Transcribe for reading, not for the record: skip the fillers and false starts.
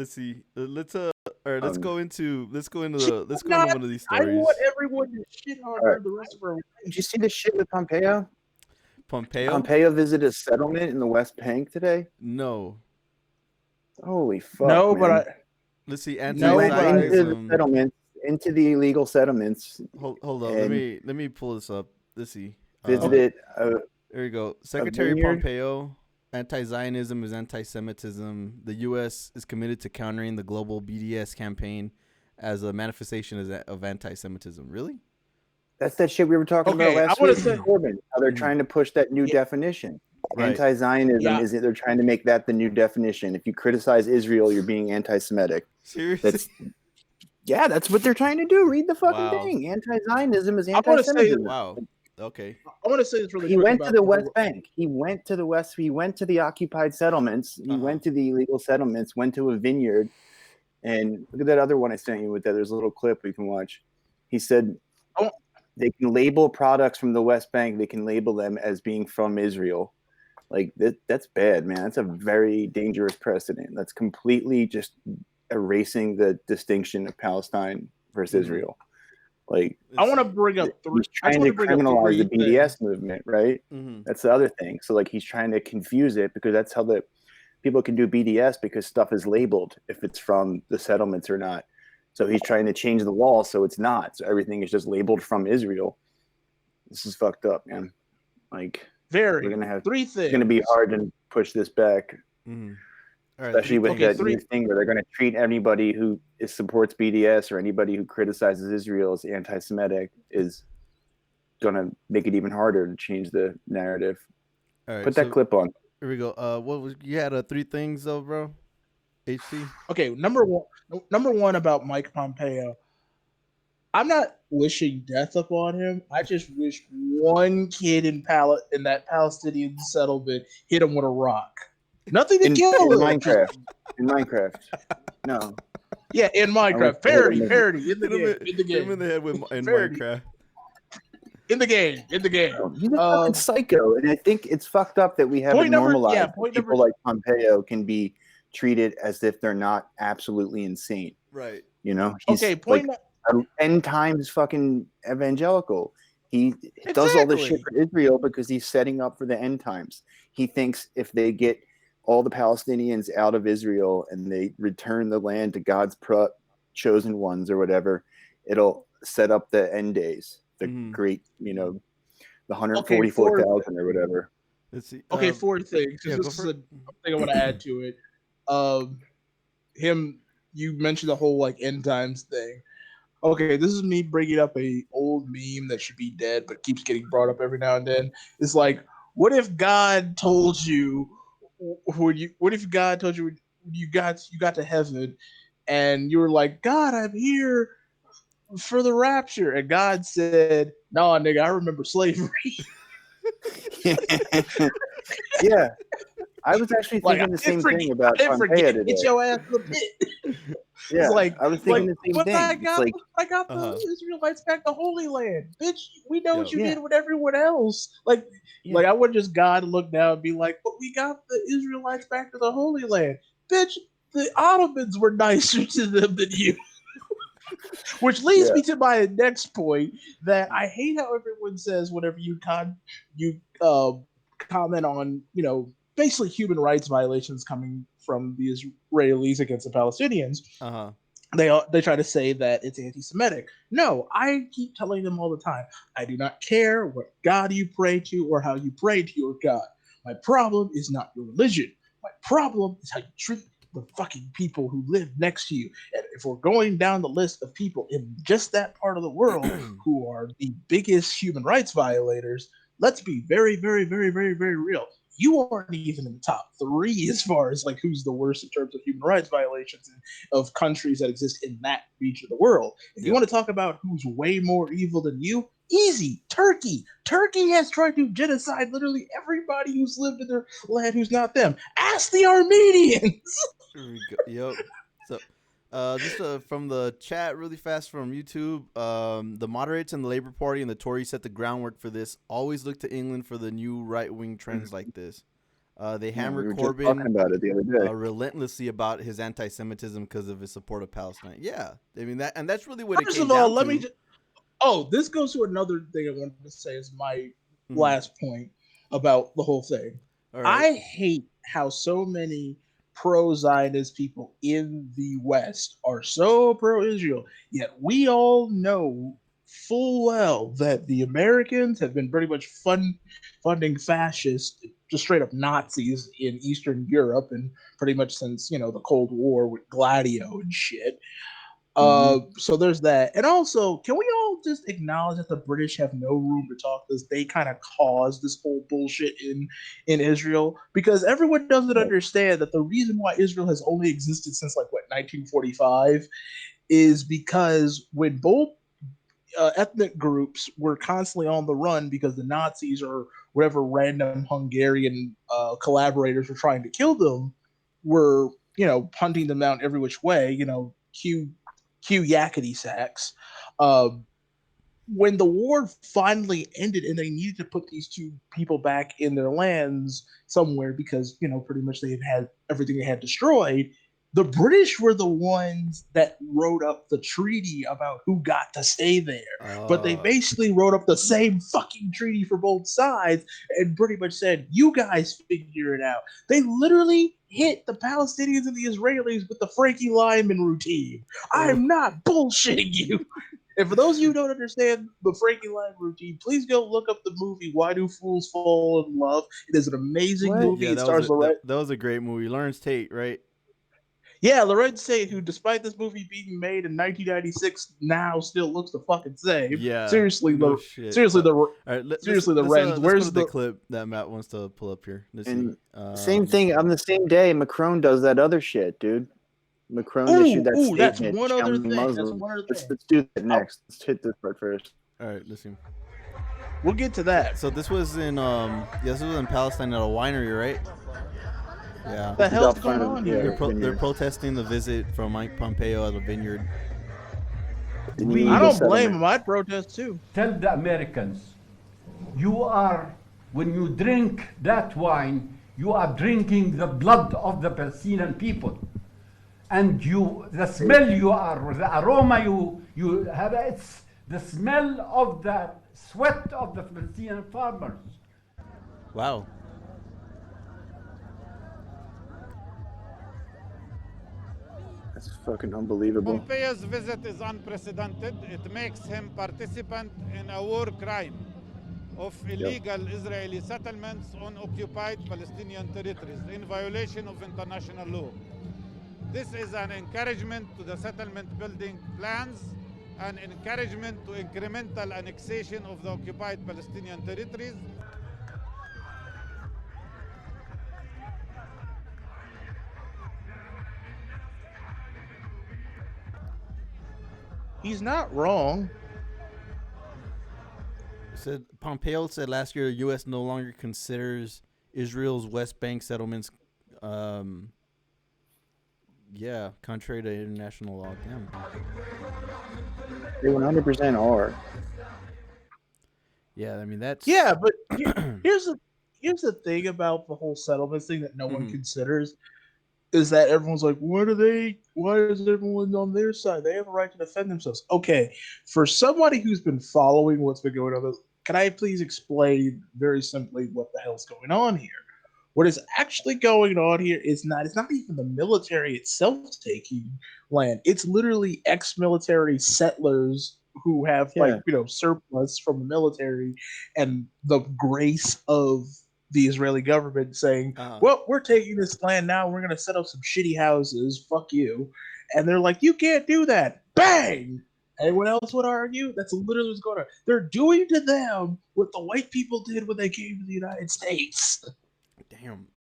let's see. Let's all right. Um, Let's go into Not, one of these I want stories. everyone to shit on all right. her the rest of her life. Did you see the shit with Pompeo? Pompeo? Pompeo visited a settlement in the West Bank today. No. Holy fuck, No, but man! Let's see. He went into the Anti-Zionism. settlements, into the illegal settlements, Hold up. and Let me pull this up. Let's see. okay. visited There you go. a Secretary vineyard. Pompeo. Anti-Zionism is anti-Semitism. The U.S. is committed to countering the global BDS campaign as a manifestation of anti-Semitism. Really? That's that shit we were talking about Okay, I last want week to with say, Corbin. How they're Mhm. trying to push that new yeah, definition. Right. Anti-Zionism yeah, is they're trying to make that the new definition. If you criticize Israel, you're being anti-Semitic. Seriously? That's what they're trying to do. Read the fucking Wow. thing. Anti-Zionism is I want to say, anti-Semitism. Wow. Okay. I want to say this really He quick went to about the the West whole. Bank. He went to the occupied settlements. He Uh-huh. went to the illegal settlements, went to a vineyard, and look at that other one I sent you with that. There's a little clip we can watch. He said Oh, they can label products from the West Bank, they can label them as being from Israel. Like that's bad, man. That's a very dangerous precedent. That's completely just erasing the distinction of Palestine versus Mhm. Israel. Like I Let's want to see. bring up three. he's I just trying want to to bring up criminalize the three things. BDS movement, right? Mhm. That's the other thing. So like he's trying to confuse it because that's how the people can do BDS because stuff is labeled if it's from the settlements or not. So he's trying to change the law so it's not. So everything is just labeled from Israel. This is fucked up, man. Like we're Very gonna have three it's gonna be things. hard to push this back, Mhm. All right. Three especially with Okay, that things. new three. thing where they're gonna treat anybody who supports BDS or anybody who criticizes Israel as anti-Semitic is gonna make it even harder to change the narrative. All right. Put that So clip on. here we go. What was you had? Three things though, bro. HC. Okay, number one. Number one about Mike Pompeo. I'm not wishing death upon him. I just wish one kid in that Palestinian settlement hit him with a rock. Nothing to In kill him. Just Minecraft. In Minecraft. No. yeah, in I want Minecraft. to hit him Parody, with parody in the game. In the Hit him in game. the head with in Parody Minecraft. in the game. In the game. he's a fucking psycho, and I think it's fucked up that we haven't normalized that people like Pompeo can be treated as if they're not absolutely insane. Right. You know, he's Okay, like 10 times fucking evangelical. He does all this shit exactly. for Israel because he's setting up for the end times. He thinks if they get all the Palestinians out of Israel and they return the land to God's chosen ones or whatever, it'll set up the end days, the Mhm. great, the Okay, four 144,000 or whatever. Let's see. four things. Yeah. Because Go this is for it. a thing I want to add to it. Him you mentioned the whole like end times thing. Okay, this is me bringing up a old meme that should be dead but keeps getting brought up every now and then. It's like, what if God told you what if God told you when you got to heaven and you were like, God, I'm here for the rapture, and God said, "Nah, nigga, I remember slavery." Yeah, I was actually Like thinking the same thing about I didn't Pompeo forget. today. Get your ass to the pit. Yeah, It's like, I was thinking the same but thing. It's like, I got Uh-huh. the Israelites back to Holy Land, bitch. We know what Yo. you yeah, did with everyone else. Like yeah, I would just God look down and be like, but we got the Israelites back to the Holy Land, bitch. The Ottomans were nicer to them than you. Which leads yeah, me to my next point that I hate how everyone says whenever you comment on basically human rights violations coming from the Israelis against the Palestinians. Uh-huh. They try to say that it's anti-Semitic. No, I keep telling them all the time. I do not care what God you pray to or how you pray to your God. My problem is not your religion. My problem is how you treat the fucking people who live next to you. And if we're going down the list of people in just that part of the world who are the biggest human rights violators, let's be very, very, very, very, very real. You aren't even in the top three as far as like who's the worst in terms of human rights violations of countries that exist in that region of the world. If you Yep. want to talk about who's way more evil than you, easy. Turkey. Turkey has tried to genocide literally everybody who's lived in their land who's not them. Ask the Armenians. Here we go. Yep. So, just from the chat, really fast from YouTube. The moderates and the Labour Party and the Tories set the groundwork for this. Always look to England for the new right wing trends like this. They Yeah, hammered we were just Corbyn talking about it the other day. relentlessly about his anti-Semitism because of his support of Palestine. Yeah, I mean that's really what it First came of all, down let me to. just. Oh, this goes to another thing I wanted to say is my last point about the whole thing. All right. I hate how so many pro-Zionist people in the West are so pro-Israel, yet we all know full well that the Americans have been pretty much funding fascists, just straight up Nazis in Eastern Europe, and pretty much since the Cold War with Gladio and shit. So there's that. And also, can we all just acknowledge that the British have no room to talk this? They kind of caused this whole bullshit in Israel, because everyone doesn't understand that the reason why Israel has only existed since 1945 is because when both ethnic groups were constantly on the run because the Nazis or whatever random Hungarian collaborators were trying to kill them, were hunting them down every which way. Cue yakety sacks. When the war finally ended and they needed to put these two people back in their lands somewhere because pretty much they had everything they had destroyed, the British were the ones that wrote up the treaty about who got to stay there. But they basically wrote up the same fucking treaty for both sides and pretty much said, you guys figure it out. They literally hit the Palestinians and the Israelis with the Frankie Lyman routine. I'm not bullshitting you. And for those of you who don't understand the Frankie Lyman routine, please go look up the movie Why Do Fools Fall in Love. It is an amazing movie. Yeah, It stars that was a great movie. Lawrence Tate, right? Yeah, Lorenz Tate, who, despite this movie being made in 1996, now still looks the fucking same. Yeah. Seriously, no shit. seriously, All right, the Reds. Let's go to the clip that Matt wants to pull up here. Let's And see. same thing on the same day, Macron does that other shit, dude. Macron issued that statement. That's one other thing. Muslim. Let's do that next. Let's hit this part first. All right, listen. We'll get to that. So this was in this was in Palestine at a winery, right? Yeah. What the hell's going on here? They're protesting the visit from Mike Pompeo at a vineyard. I don't blame them. I'd protest too. Tell the Americans, when you drink that wine, you are drinking the blood of the Palestinian people. And the smell the aroma you have, it's the smell of the sweat of the Palestinian farmers. Wow. That's fucking unbelievable. Pompeo's visit is unprecedented. It makes him participant in a war crime of illegal Israeli settlements on occupied Palestinian territories in violation of international law. This is an encouragement to the settlement building plans, an encouragement to incremental annexation of the occupied Palestinian territories. He's not wrong. Pompeo said last year the U.S. no longer considers Israel's West Bank settlements, contrary to international law. Damn. They 100% are. Yeah, I mean that's. Yeah, but here's the thing about the whole settlement thing that no one considers is that everyone's like, why is everyone on their side? They have a right to defend themselves. Okay, for somebody who's been following what's been going on, can I please explain very simply what the hell's going on here? What is actually going on here it's not even the military itself taking land. It's literally ex-military settlers who have surplus from the military and the grace of the Israeli government saying, well, we're taking this land now. We're going to set up some shitty houses. Fuck you. And they're like, you can't do that. Bang! Anyone else would argue? That's literally what's going on. They're doing to them what the white people did when they came to the United States. Damn.